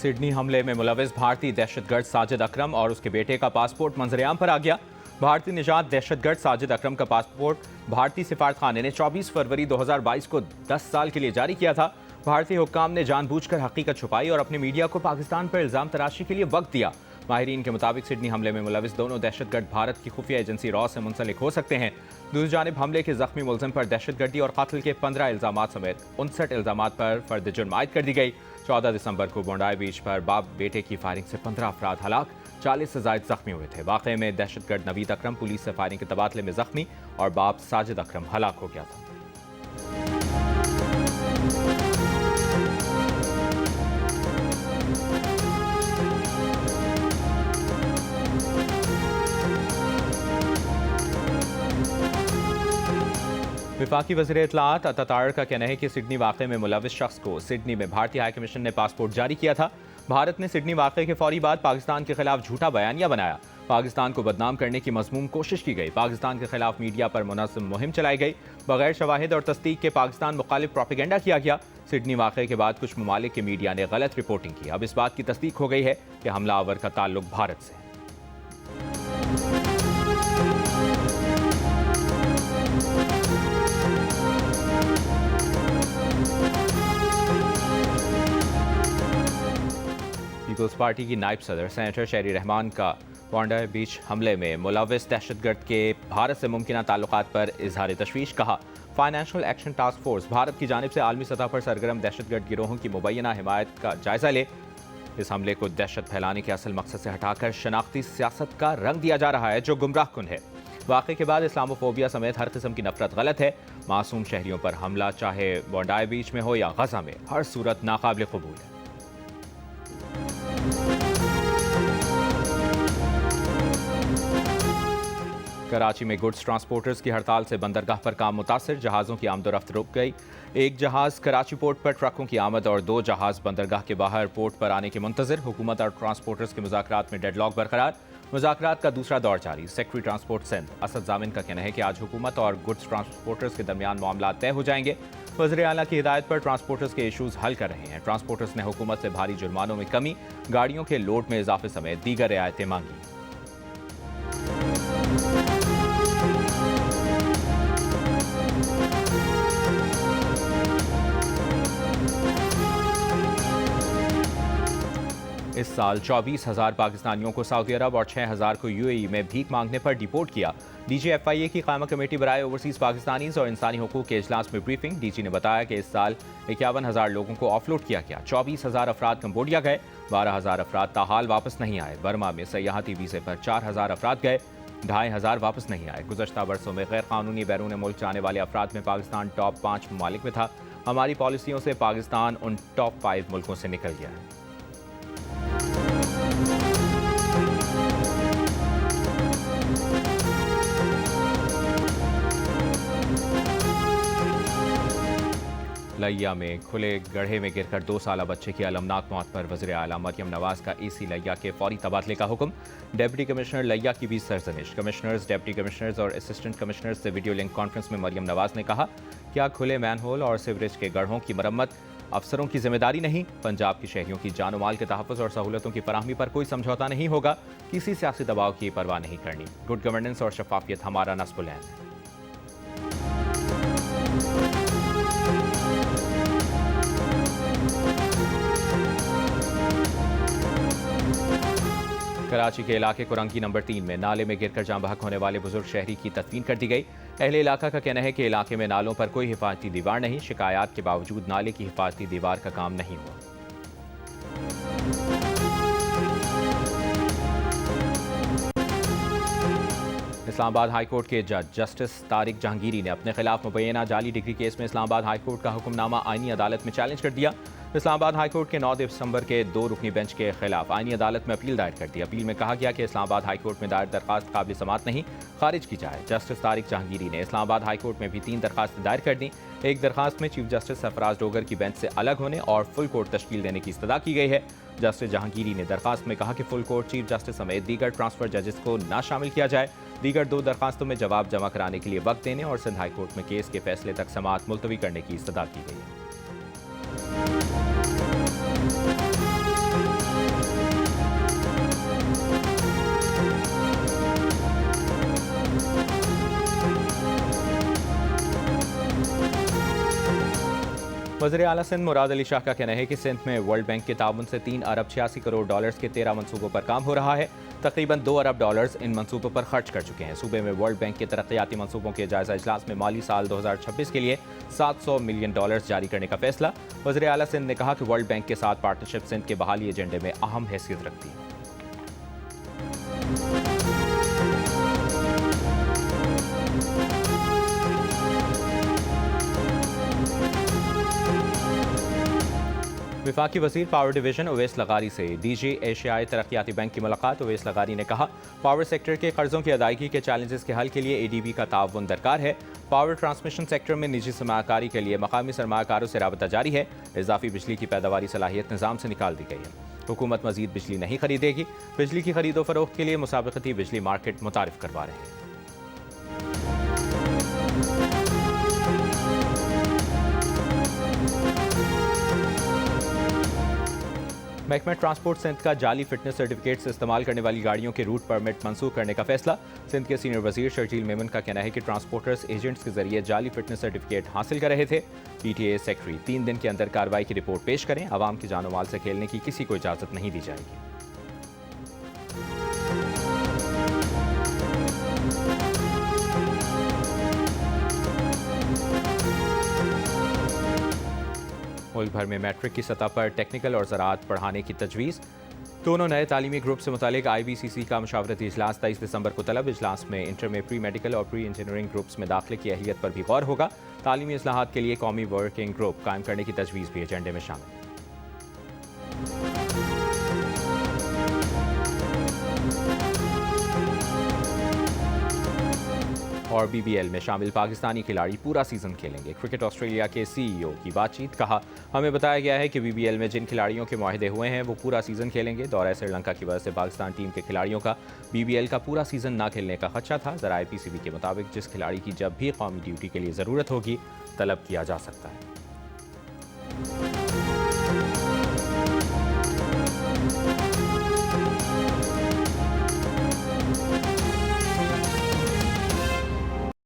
Sydney हमले में मुलविस भारतीय दहशतगर्द साजिद अकरम और उसके बेटे का पासपोर्ट मंजरेआम पर आ गया। भारतीय निजात दहशतगर्द साजिद अकरम का पासपोर्ट भारतीय सिफारतखाने ने 24 फरवरी 2022 को 10 साल के लिए जारी किया था। भारतीय हुक्काम ने जानबूझकर हकीकत छुपाई और अपने मीडिया को पाकिस्तान पर इल्जाम तराशी के लिए वक्त दिया। माहिरीन के मुताबिक सिडनी हमले में मुलविस दोनों दहशतगर्द भारत की खुफिया एजेंसी रॉ से मुंसलिक हो सकते हैं। दूसरी जानिब हमले के जख्मी मुलजिम पर दहशतगर्दी और कत्ल के 15 इल्जामात समेत 59 इल्जामात पर फर्द जुर्म आयद कर दी गई। 14 दिसंबर को बोंडाई बीच पर बाप बेटे की फायरिंग से 15 अफराद हलाक, 40 से जायद जख्मी हुए थे। वाक़े में दहशतगर्द नवीद अकरम पुलिस से फायरिंग के तबादले में जख्मी और बाप साजिद अकरम हलाक हो गया था। वफाकी वज़ीर इत्तलाआत अतातार का कहना है कि सिडनी वाक़े में मुलविस शख्स को सिडनी में भारतीय हाई कमीशन ने पासपोर्ट जारी किया था। भारत ने सिडनी वाक़े के फौरी बाद पाकिस्तान के खिलाफ झूठा बयानिया बनाया। पाकिस्तान को बदनाम करने की मज़मूम कोशिश की गई। पाकिस्तान के खिलाफ मीडिया पर मुनज़्ज़म मुहिम चलाई गई। बगैर शवाहिद और तस्दीक के पाकिस्तान मुखालिफ प्रोपेगेंडा किया गया। सिडनी वाक़े के बाद कुछ ममालिक के मीडिया ने गलत रिपोर्टिंग की। अब इस बात की तस्दीक हो गई है कि हमलावर का ताल्लुक भारत से है। पीपल्स पार्टी की नायब सदर सेनेटर शेरी रहमान का बोंडाई बीच हमले में मुलविस दहशतगर्द के भारत से मुमकिन ताल्लुकात पर इजहार तशवीश। कहा, financial action task force Bharat की जानिब से आलमी सतह पर सरगर्म दहशतगर्द गिरोहों की मुबैना हिमायत का जायजा ले। इस हमले को दहशत फैलाने के असल मकसद से हटाकर शनाख्ती सियासत का रंग दिया जा रहा है, जो गुमराह कुन है। वाक़े के बाद इस्लामोफोबिया समेत हर किस्म की नफरत गलत है। मासूम शहरियों पर हमला, चाहे बोंडाई बीच में हो या गजा में, हर सूरत नाकाबिल कबूल है। कराची में गुड्स ट्रांसपोर्टर्स की हड़ताल से बंदरगाह पर काम मुतासर, जहाज़ों की आमदोरफ्त रुक गई। एक जहाज़ कराची पोर्ट पर ट्रकों की आमद और 2 जहाज़ बंदरगाह के बाहर पोर्ट पर आने के मुंतजर। हुकूमत और ट्रांसपोर्टर्स के मुज़ाकरात में डेडलॉक बरकरार। मुज़ाकरात का दूसरा दौर जारी। सेक्रेटरी ट्रांसपोर्ट सिंध असद जामिन का कहना है कि आज हुकूमत और गुड्स ट्रांसपोर्टर्स के दरमियान मामला तय हो जाएंगे। वज़ीर आला की हिदायत पर ट्रांसपोर्टर्स के इशूज़ हल कर रहे हैं। ट्रांसपोर्टर्स ने हुकूमत से भारी जुर्मानों में कमी, गाड़ियों के लोड में इजाफे समेत दीगर रियायतें मांगी। इस साल 24,000 पाकिस्तानियों को सऊदी अरब और 6,000 को यूएई में भीख मांगने पर डिपोर्ट किया। DGFIA की कायमा कमेटी बराए ओवरसीज़ पाकिस्तानीज़ और इंसानी हुकूक के इजलास में ब्रीफिंग। DG ने बताया कि इस साल 51,000 लोगों को ऑफलोड किया गया। 24,000 अफराद कंबोडिया गए, 12,000 अफराद ताहाल वापस नहीं आए। बर्मा में सयाहती वीज़े पर 4,000 अफराद गए, 2,500 वापस नहीं आए। गुज़श्ता बरसों में गैर कानूनी बैरून मुल्क जाने वाले अफराद में पाकिस्तान टॉप 5 ममालिक में था। हमारी पॉलिसियों से पाकिस्तान उन टॉप 5 मुल्कों से निकल गया है। लिया में खुले गड्ढे में गिरकर 2 साला बच्चे की अलमनाक मौत पर वज़ीर आला मरियम नवाज का EC लिया के फौरी तबादले का हुक्म। डिप्टी कमिश्नर लिया की भी सरजनिश। कमिश्नर्स, डिप्टी कमिश्नर्स और असिस्टेंट कमिश्नर्स से वीडियो लिंक कॉन्फ्रेंस में मरियम नवाज ने कहा, क्या खुले मैनहोल और सीवरेज के गड्ढों की मरम्मत अफसरों की जिम्मेदारी नहीं? पंजाब की शहरियों की जानो माल के तहफ़्फ़ुज़ और सहूलतों की फराहमी पर कोई समझौता नहीं होगा। किसी सियासी दबाव की परवाह नहीं करनी। गुड गवर्नेंस और शफाफियत हमारा नस्बुल ऐन है। कराची के इलाके कुरंगी नंबर 3 में नाले में गिरकर जाँ बहक होने वाले बुजुर्ग शहरी की तदफीन कर दी गई। अहले इलाका का कहना है कि इलाके में नालों पर कोई हिफाजती दीवार नहीं। शिकायत के बावजूद नाले की हिफाजती दीवार का काम नहीं हुआ। इस्लामाबाद हाईकोर्ट के जज जस्टिस तारिक जहांगीरी ने अपने खिलाफ मुबैना जाली डिग्री केस में इस्लामाबाद हाईकोर्ट का हुक्मनामा आईनी अदालत में चैलेंज कर दिया। इस्लामाबाद हाईकोर्ट के 9 दिसंबर के 2 रुकनी बेंच के खिलाफ आईनी अदालत में अपील दायर कर दी। अपील में कहा गया कि इस्लामाबाद हाईकोर्ट में दायर दरखास्त काबिल समात नहीं, खारिज की जाए। जस्टिस तारिक जहांगीरी ने इस्लामाबाद हाईकोर्ट में भी 3 दरखास्तें दायर कर दी। एक दरखास्त में चीफ जस्टिस सरफराज डोगर की बेंच से अलग होने और फुल कोर्ट तश्कील देने की इस्तदा की गई है। जस्टिस जहांगीरी ने दरखास्त में कहा कि फुल कोर्ट चीफ जस्टिस समेत दीगर ट्रांसफर जजेस को ना शामिल किया जाए। दीगर 2 दरखास्तों में जवाब जमा कराने के लिए वक्त देने और सिंध हाईकोर्ट में केस के फैसले तक समाअत मुलतवी करने की इस्तदा की गई है। वज़ीर आला सिंध मुराद अली शाह का कहना है कि सिंध में वर्ल्ड बैंक के ताउन से 3 अरब 86 करोड़ डॉलर्स के 13 मनसूबों पर काम हो रहा है। तकरीबन 2 अरब डॉलर्स इन मनसूबों पर खर्च कर चुके हैं। सूबे में वर्ल्ड बैंक के तरक्याती मनसूबों के जायजा इजलास में माली साल 2026 के लिए 700 मिलियन डॉलर्स जारी करने का फैसला। वज़ीर आला सिंध ने कहा कि वर्ल्ड बैंक के साथ पार्टनरशिप सिंध के बहाली एजेंडे में अहम हैसियत रखती है। वफाकी वज़ीर पावर डिवीजन उवैस लगारी से डीजी एशियाई तरक्याती बैंक की मुलाकात। उवैस लगारी ने कहा, पावर सेक्टर के कर्जों की अदायगी के चैलेंजेस के हल के लिए एडीबी का ताउन दरकार है। पावर ट्रांसमिशन सेक्टर में निजी सरमाकारी के लिए मकामी सरमाकारों से राबता जारी है। इजाफी बिजली की पैदावारी सलाहियत निज़ाम से निकाल दी गई है। हुकूमत मजीद बिजली नहीं खरीदेगी। बिजली की खरीदो फरोख्त के लिए मुसाबकती बिजली मार्केट मुतारिफ करवा रहे हैं। महकमा ट्रांसपोर्ट सिंध का जाली फिटनेस सर्टिफिकेट से इस्तेमाल करने वाली गाड़ियों के रूट परमिट मंसूख करने का फैसला। सिंध के सीनियर वजीर शर्जील मेमन का कहना है कि ट्रांसपोर्टर्स एजेंट्स के जरिए जाली फिटनेस सर्टिफिकेट हासिल कर रहे थे। पीटीए सेक्रेटरी 3 दिन के अंदर कार्रवाई की रिपोर्ट पेश करें। आवाम की जानो माल से खेलने की किसी को इजाजत नहीं दी जाएगी। मुल्क भर में मैट्रिक की सतह पर टेक्निकल और ज़राअत पढ़ाने की तजवीज़। दोनों नए तालीमी ग्रुप से मुतालिक IBCC का मशावरती इजलास 23 दिसंबर को तलब। इजलास में इंटर में प्री मेडिकल और प्री इंजीनियरिंग ग्रुप्स में दाखिले की अहलियत पर भी गौर होगा। तालीमी इस्लाहात के लिए कौमी वर्किंग ग्रुप कायम करने की तजवीज़ भी एजेंडे में शामिल। और BBL में शामिल पाकिस्तानी खिलाड़ी पूरा सीजन खेलेंगे। क्रिकेट ऑस्ट्रेलिया के CEO की बातचीत। कहा, हमें बताया गया है कि BBL में जिन खिलाड़ियों के मुआहदे हुए हैं वो पूरा सीजन खेलेंगे। दौरे श्रीलंका की वजह से पाकिस्तान टीम के खिलाड़ियों का BBL का पूरा सीजन ना खेलने का खदशा था। ज़राए PCB के मुताबिक जिस खिलाड़ी की जब भी कौमी ड्यूटी के लिए ज़रूरत होगी तलब किया जा सकता है।